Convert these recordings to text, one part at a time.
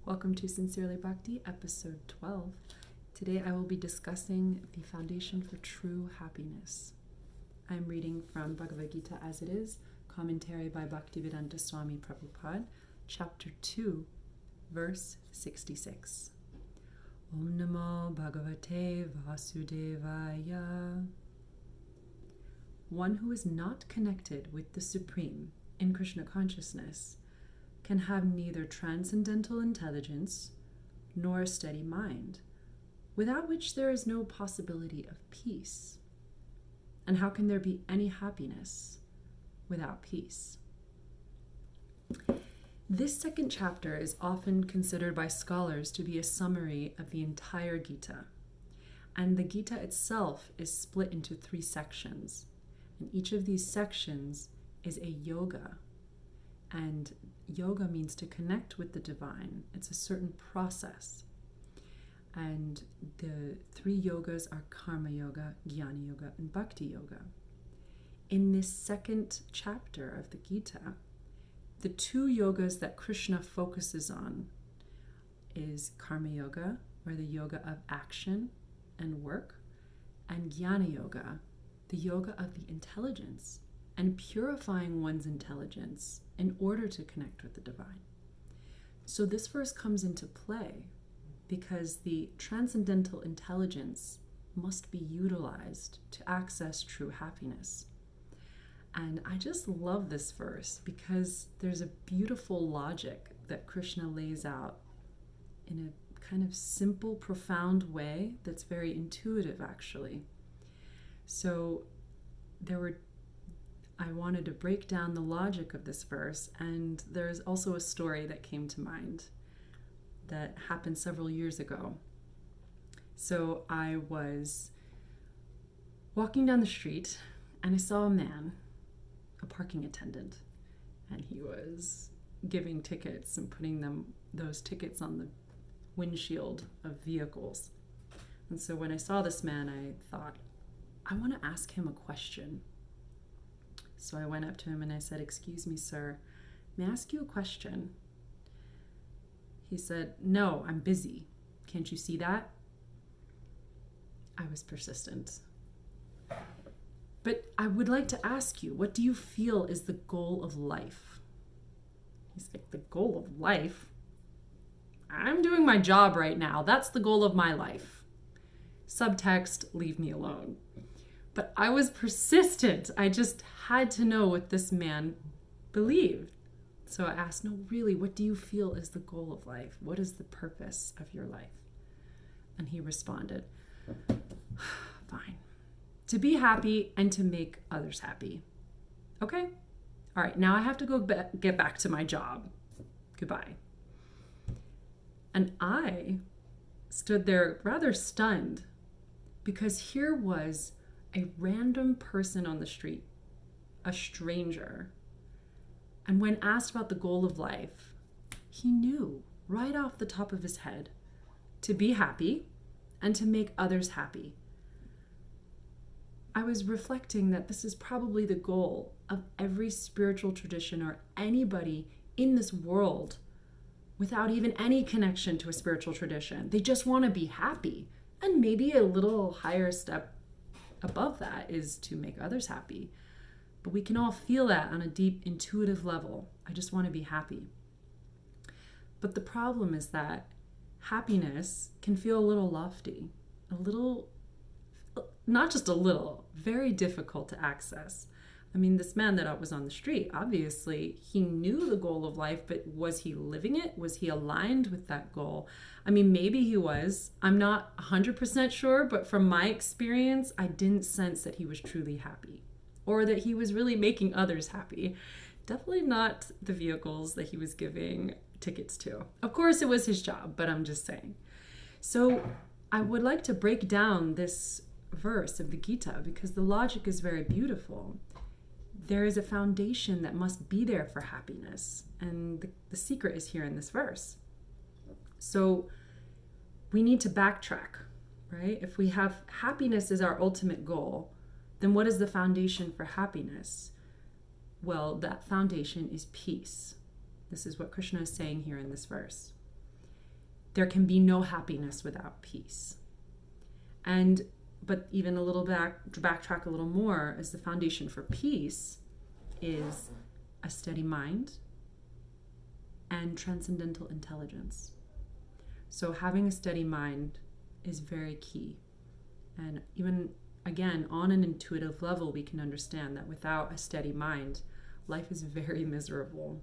Welcome to Sincerely Bhakti, episode 12. Today I will be discussing the foundation for true happiness. I'm reading from Bhagavad-gītā as it is, commentary by Bhaktivedanta Swami Prabhupada, chapter 2, verse 66. Om Namo Bhagavate Vasudevaya. One who is not connected with the Supreme in Krishna consciousness can have neither transcendental intelligence nor a steady mind, without which there is no possibility of peace. And how can there be any happiness without peace? This second chapter is often considered by scholars to be a summary of the entire Gita. And the Gita itself is split into 3 sections. And each of these sections is a yoga. And yoga means to connect with the divine. It's a certain process. And the 3 yogas are karma yoga, jnana yoga, and bhakti yoga. In this second chapter of the Gita, the 2 yogas that Krishna focuses on is karma yoga, or the yoga of action and work, and jnana yoga, the yoga of the intelligence, and purifying one's intelligence in order to connect with the divine. So this verse comes into play because the transcendental intelligence must be utilized to access true happiness. And I just love this verse because there's a beautiful logic that Krishna lays out in a kind of simple, profound way that's very intuitive, actually. So I wanted to break down the logic of this verse, and there's also a story that came to mind that happened several years ago. So I was walking down the street, and I saw a man, a parking attendant, and he was giving tickets and putting those tickets on the windshield of vehicles. And so when I saw this man, I thought, I want to ask him a question. So I went up to him and I said, "Excuse me, sir, may I ask you a question?" He said, "No, I'm busy. Can't you see that?" I was persistent. "But I would like to ask you, what do you feel is the goal of life?" He's like, "The goal of life? I'm doing my job right now. That's the goal of my life." Subtext, leave me alone. But I was persistent. I just had to know what this man believed. So I asked, "No, really, what do you feel is the goal of life? What is the purpose of your life?" And he responded, "Fine. To be happy and to make others happy." "Okay. All right, now I have to go get back to my job. Goodbye." And I stood there rather stunned because here was a random person on the street, a stranger. And when asked about the goal of life, he knew right off the top of his head to be happy and to make others happy. I was reflecting that this is probably the goal of every spiritual tradition or anybody in this world without even any connection to a spiritual tradition. They just want to be happy, and maybe a little higher step above that is to make others happy. But we can all feel that on a deep intuitive level. I just want to be happy. But the problem is that happiness can feel a little lofty, not just a little, very difficult to access. I mean, this man that was on the street, obviously, he knew the goal of life, but was he living it? Was he aligned with that goal? I mean, maybe he was. I'm not 100% sure, but from my experience, I didn't sense that he was truly happy or that he was really making others happy. Definitely not the vehicles that he was giving tickets to. Of course, it was his job, but I'm just saying. So I would like to break down this verse of the Gita because the logic is very beautiful. There is a foundation that must be there for happiness, and the secret is here in this verse. So we need to backtrack, right? If we have happiness as our ultimate goal, then what is the foundation for happiness? Well, that foundation is peace. This is what Krishna is saying here in this verse. there can be no happiness without peace. But even a little backtrack a little more, as the foundation for peace is a steady mind and transcendental intelligence. So having a steady mind is very key. And even, again, on an intuitive level, we can understand that without a steady mind, life is very miserable.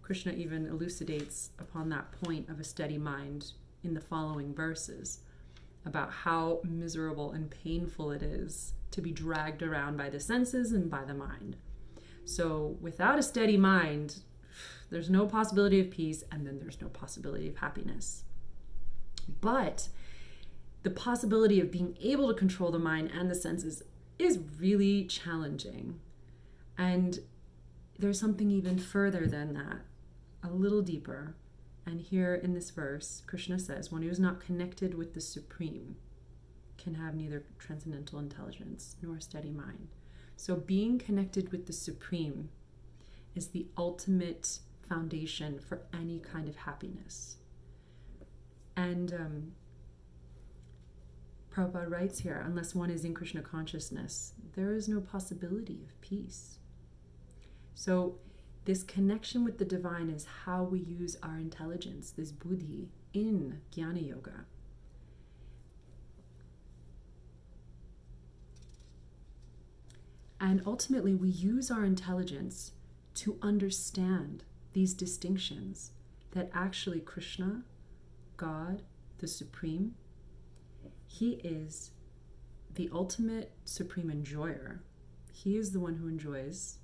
Krishna even elucidates upon that point of a steady mind in the following verses about how miserable and painful it is to be dragged around by the senses and by the mind. So without a steady mind, there's no possibility of peace, and then there's no possibility of happiness. But the possibility of being able to control the mind and the senses is really challenging. And there's something even further than that, a little deeper. And here in this verse, Krishna says, one who is not connected with the Supreme can have neither transcendental intelligence nor a steady mind. So being connected with the Supreme is the ultimate foundation for any kind of happiness. And Prabhupada writes here, unless one is in Krishna consciousness, there is no possibility of peace. So this connection with the divine is how we use our intelligence, this buddhi, in Jnana Yoga. And ultimately, we use our intelligence to understand these distinctions, that actually Krishna, God, the Supreme, He is the ultimate supreme enjoyer. He is the one who enjoys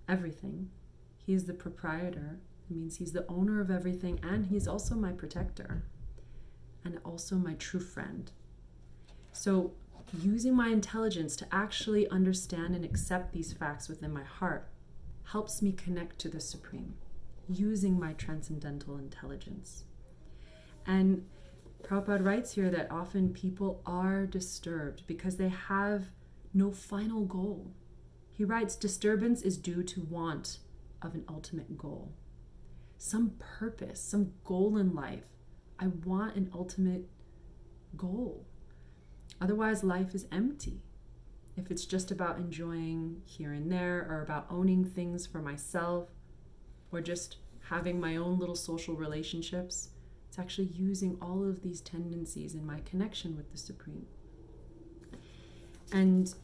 everything. He is the proprietor. It means He's the owner of everything, and He's also my protector and also my true friend. So using my intelligence to actually understand and accept these facts within my heart helps me connect to the Supreme, using my transcendental intelligence. And Prabhupada writes here that often people are disturbed because they have no final goal. He writes, disturbance is due to want of an ultimate goal. Some purpose, some goal in life. I want an ultimate goal. Otherwise, life is empty. If it's just about enjoying here and there, or about owning things for myself, or just having my own little social relationships, it's actually using all of these tendencies in my connection with the Supreme. And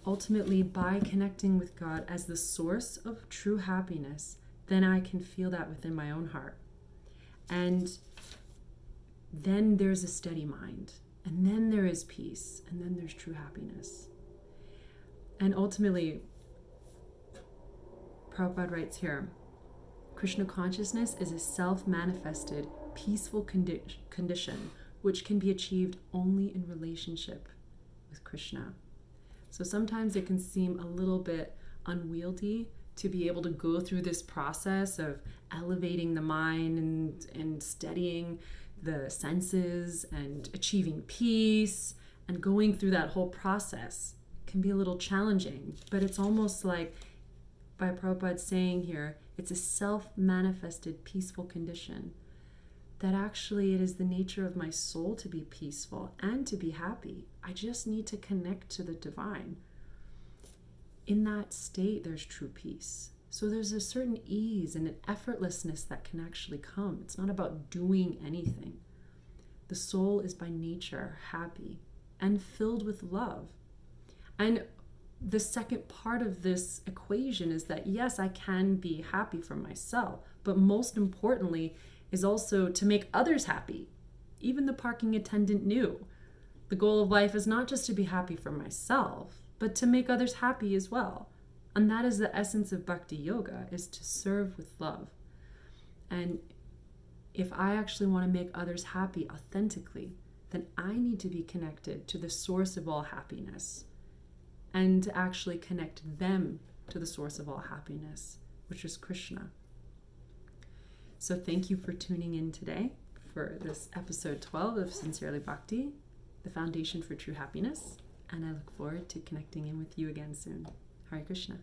ultimately, by connecting with God as the source of true happiness, then I can feel that within my own heart. And then there's a steady mind. And then there is peace. And then there's true happiness. And ultimately, Prabhupada writes here, Krishna consciousness is a self-manifested, peaceful condition which can be achieved only in relationship with Krishna. So sometimes it can seem a little bit unwieldy to be able to go through this process of elevating the mind and steadying the senses and achieving peace and going through that whole process. It can be a little challenging, but it's almost like, by Prabhupada saying here, it's a self-manifested peaceful condition, that actually it is the nature of my soul to be peaceful and to be happy. I just need to connect to the divine. In that state, there's true peace. So there's a certain ease and an effortlessness that can actually come. It's not about doing anything. The soul is by nature happy and filled with love. And the second part of this equation is that, yes, I can be happy for myself, but most importantly is also to make others happy. Even the parking attendant knew the goal of life is not just to be happy for myself, but to make others happy as well. And that is the essence of Bhakti Yoga, is to serve with love. And if I actually want to make others happy authentically, then I need to be connected to the source of all happiness and to actually connect them to the source of all happiness, which is Krishna. So thank you for tuning in today for this episode 12 of Sincerely Bhakti, the foundation for true happiness. And I look forward to connecting in with you again soon. Hare Krishna.